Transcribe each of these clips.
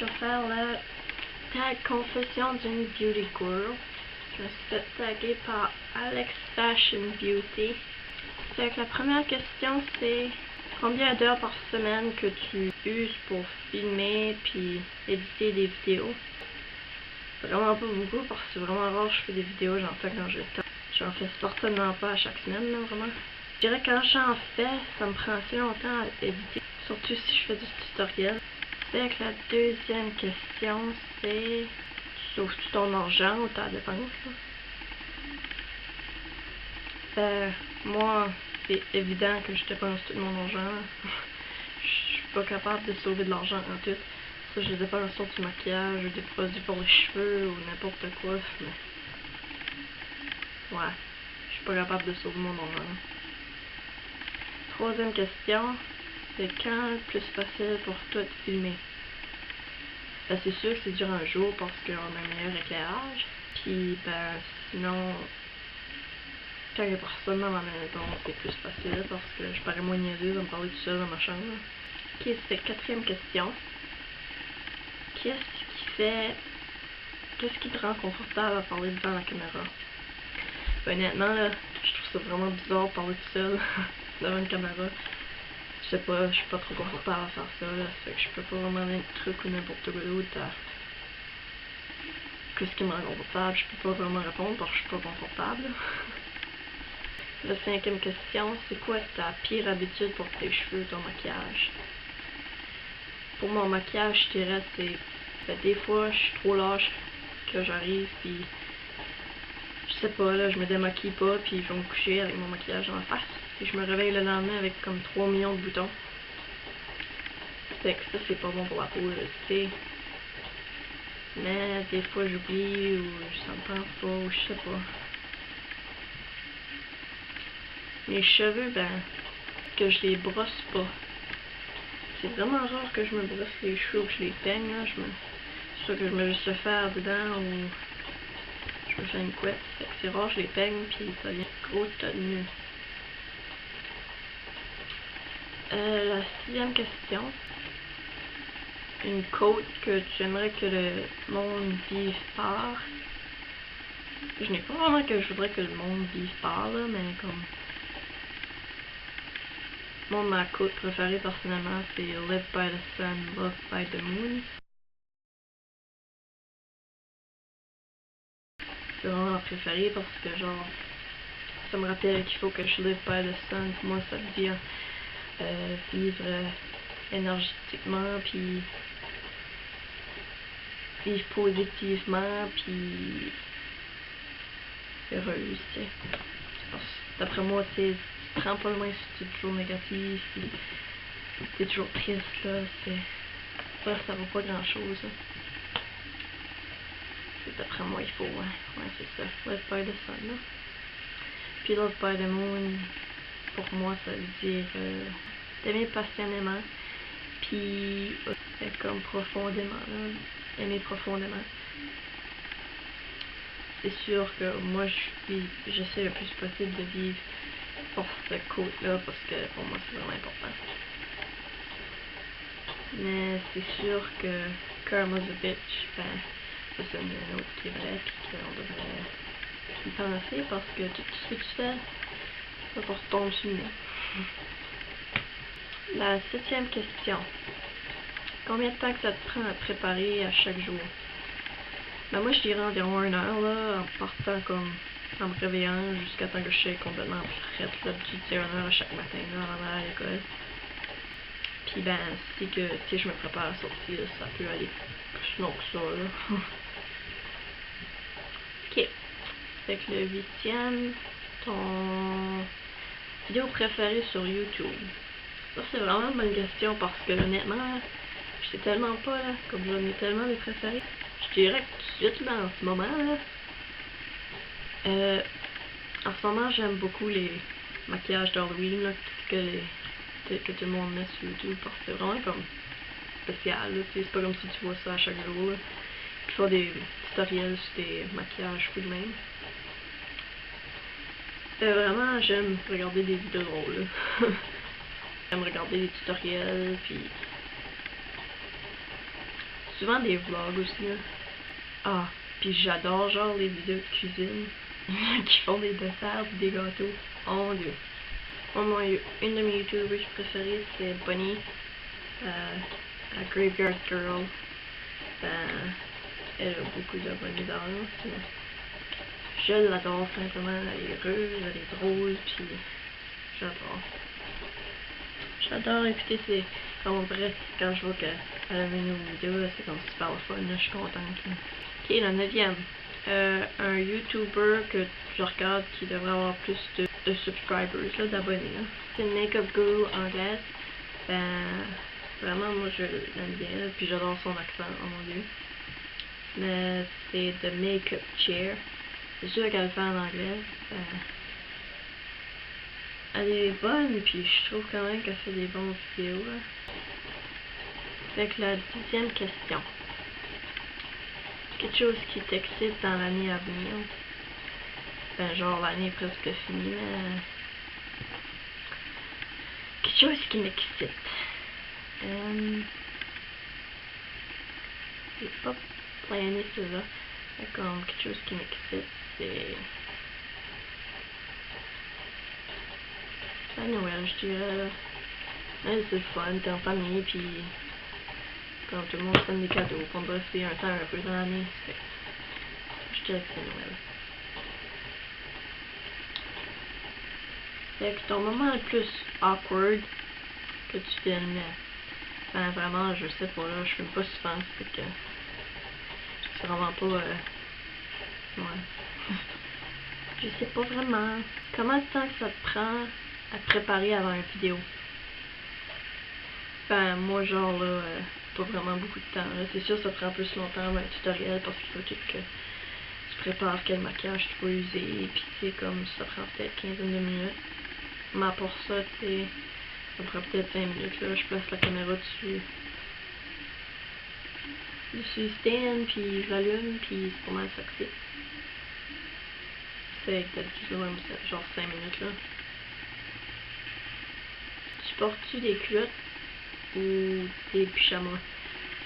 je vais faire la tag confession d'une beauty girl. Je me suis fait taguer par Alex Fashion Beauty. Fait que la première question c'est combien d'heures par semaine que tu uses pour filmer puis éditer des vidéos? Vraiment pas beaucoup parce que c'est vraiment rare que je fais des vidéos, j'en fais quand j'ai le temps. J'en fais certainement pas à chaque semaine, là, vraiment. Je dirais que quand j'en fais, ça me prend assez longtemps à éditer, surtout si je fais du tutoriel. Fait que la deuxième question c'est sauves-tu ton argent ou ta dépense? Moi, c'est évident que je dépense tout mon argent. Je suis pas capable de sauver de l'argent en tout. Ça, je dépense sur du maquillage, des produits pour les cheveux ou n'importe quoi. Mais... ouais, je suis pas capable de sauver mon argent. Troisième question, c'est quand le plus facile pour toi de filmer? Ben, c'est sûr que c'est durant un jour parce qu'on a un meilleur éclairage. Puis, ben, sinon, quand il y a personne dans ma maison, c'est plus facile parce que je parais moins niaiseuse de me parler tout seul dans ma chambre. Ok, c'est quatrième question. Qu'est-ce qui te rend confortable à parler devant la caméra? Ben, honnêtement, là, je trouve ça vraiment bizarre de parler tout seul devant une caméra. Je sais pas, je suis pas trop confortable à faire ça, là. Ça fait que je peux pas vraiment donner de trucs ou n'importe quoi d'autre à... Qu'est-ce qui me rend confortable? Je peux pas vraiment répondre parce que je suis pas confortable. La cinquième question, c'est quoi ta pire habitude pour tes cheveux, ton maquillage? Pour mon maquillage, je dirais c'est... ben, des fois, je suis trop lâche que j'arrive, puis je sais pas, là, je me démaquille pas, puis je vais me coucher avec mon maquillage dans la face. Puis je me réveille le lendemain avec comme 3 millions de boutons. Fait que ça, c'est pas bon pour la peau, je sais. Mais des fois, j'oublie, ou ça me tente pas, ou je sais pas. Mes cheveux, ben, que je les brosse pas. C'est vraiment rare que je me brosse les cheveux ou que je les peigne, là. Soit que je me juste le faire dedans, ou je me fais une couette. Fait que c'est rare, je les peigne, puis ça vient gros tenu. La sixième question. Une quote que tu aimerais que le monde vive par. Je n'ai pas vraiment que je voudrais que le monde vive par, là, mais comme... Moi, ma quote préférée personnellement, c'est Live by the sun, love by the moon. C'est vraiment ma préférée parce que, genre, ça me rappelle qu'il faut que je live by the sun. Pour moi, ça veut dire vivre énergétiquement, puis vivre positivement, puis heureuse, tu sais. D'après moi, tu te rends pas loin si tu es toujours négatif, puis t'es toujours triste, là, ça vaut pas grand chose, là. D'après moi, il faut, ouais, c'est ça, live by the sun, là. Puis live by the moon, pour moi, ça veut dire d'aimer passionnément, puis comme profondément, là, aimer profondément. C'est sûr que moi, j'essaie le plus possible de vivre pour cette côte-là, parce que pour moi, c'est vraiment important. Mais c'est sûr que karma's a bitch, ben, ça c'est une autre qui est vrai, puis qu'on devrait y penser, parce que tout ce que tu fais, ça te retombe sur le nez. La septième question. Combien de temps que ça te prend à te préparer à chaque jour? Ben moi, je dirais environ 1 heure, là, en partant comme, en me réveillant jusqu'à temps que je sois complètement prête, là, puis tu sais, 1 heure à chaque matin, là, avant d'aller à l'école. Puis ben, si que, tu sais, je me prépare à sortir, ça peut aller plus long que ça, là. Ok. Fait que le huitième, ton vidéo préférée sur YouTube. Ça, c'est vraiment une bonne question parce que, honnêtement, je sais tellement pas, là, comme j'en ai tellement des préférés. Je dirais que tout de suite, là, en ce moment, là, en ce moment, j'aime beaucoup les maquillages d'Halloween, là, que tout le monde met sur YouTube, parce que c'est vraiment comme spécial, là, c'est pas comme si tu vois ça à chaque jour, là. Ils font des tutoriels sur des maquillages fou de même. Vraiment, j'aime regarder des vidéos drôles, là. J'aime regarder des tutoriels, puis souvent des vlogs aussi, là. Ah, puis j'adore genre les vidéos de cuisine qui font des desserts pis des gâteaux. Oh mon dieu. Moi, une de mes youtubeurs préférées, c'est Bunny, la Graveyard Girl. Ben, elle a beaucoup d'abonnés d'avance, mais je l'adore simplement. Elle est heureuse, elle est drôle, puis j'adore. J'adore écouter ses... Comme vrai, quand je vois qu'elle a une nouvelle vidéo, c'est comme super fun, là, je suis contente. Là. Ok, la 9e. Un YouTuber que je regarde qui devrait avoir plus de subscribers, d'abonnés. C'est une make-up guru anglaise. Ben, vraiment, moi je l'aime bien, là, puis j'adore son accent, oh mon dieu. Mais c'est The Makeup Chair. C'est sûr qu'elle le fait en anglais. Ben, elle est bonne, puis je trouve quand même qu'elle fait des bonnes vidéos. Là. Fait que la 10e question. Quelque chose qui t'excite dans l'année à venir. Ben, genre l'année est presque finie, mais... Quelque chose qui m'excite. C'est pas plané cela. Comme quelque chose qui m'excite, c'est... C'est Noël, je dirais, là. Ouais, c'est le fun, t'es en famille, puis... Quand tout le monde se donne des cadeaux, qu'on doit passer un temps heureux dans l'année. Je dirais que c'est Noël. Fait que ton moment le plus awkward que tu filmes, ben vraiment, je sais pas, là, je filme pas souvent, c'est que c'est vraiment pas, ouais. Je sais pas vraiment. Comment de temps que ça te prend à te préparer avant une vidéo? Ben, moi, genre, là, pas vraiment beaucoup de temps, là. C'est sûr, ça prend plus longtemps avant un tutoriel parce qu'il faut tout que tu prépares quel maquillage tu vas user, pis tu sais, comme ça prend peut-être 15 de minutes. Mais pour ça, tu sais, ça prend peut-être 5 minutes, là. Je place la caméra dessus le stand, puis je l'allume, puis c'est pas mal ça que c'est. Fait que d'habitude, genre 5 minutes, là. Tu portes-tu des culottes ou des pyjamas?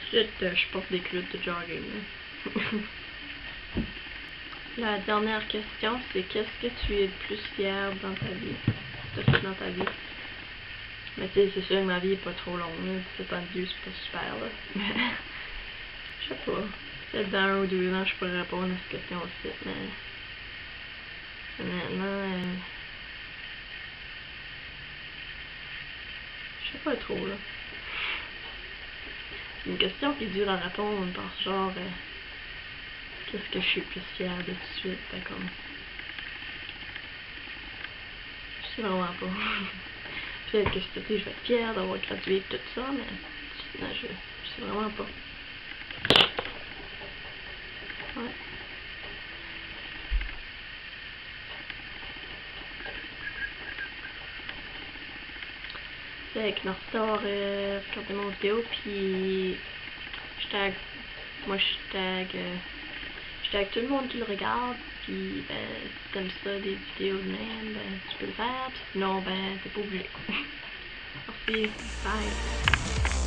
Ensuite, je porte des culottes de jogging, là. La dernière question, c'est qu'est-ce que tu es le plus fier dans ta vie? Dans ta vie. Mais tu sais, c'est sûr que ma vie est pas trop longue, là. 17 ans de vie, c'est pas super, là. Mais, je sais pas. Peut-être dans 1 ou 2 ans, je pourrais répondre à cette question aussi, mais... Honnêtement, je sais pas trop, là. C'est une question qui est dure à répondre, parce genre... qu'est-ce que je suis plus fière de tout de suite, ben comme... Je sais vraiment pas. Peut-être que cet été, je vais être fière d'avoir gradué tout ça, mais... Non, je sais vraiment pas. Ouais. Fait que Martha regardez mon vidéo, puis je tag, moi je tag tout le monde qui le regarde, puis ben si t'aimes ça des vidéos de même, ben tu peux le faire, puis sinon ben t'es pas obligé. Merci, bye.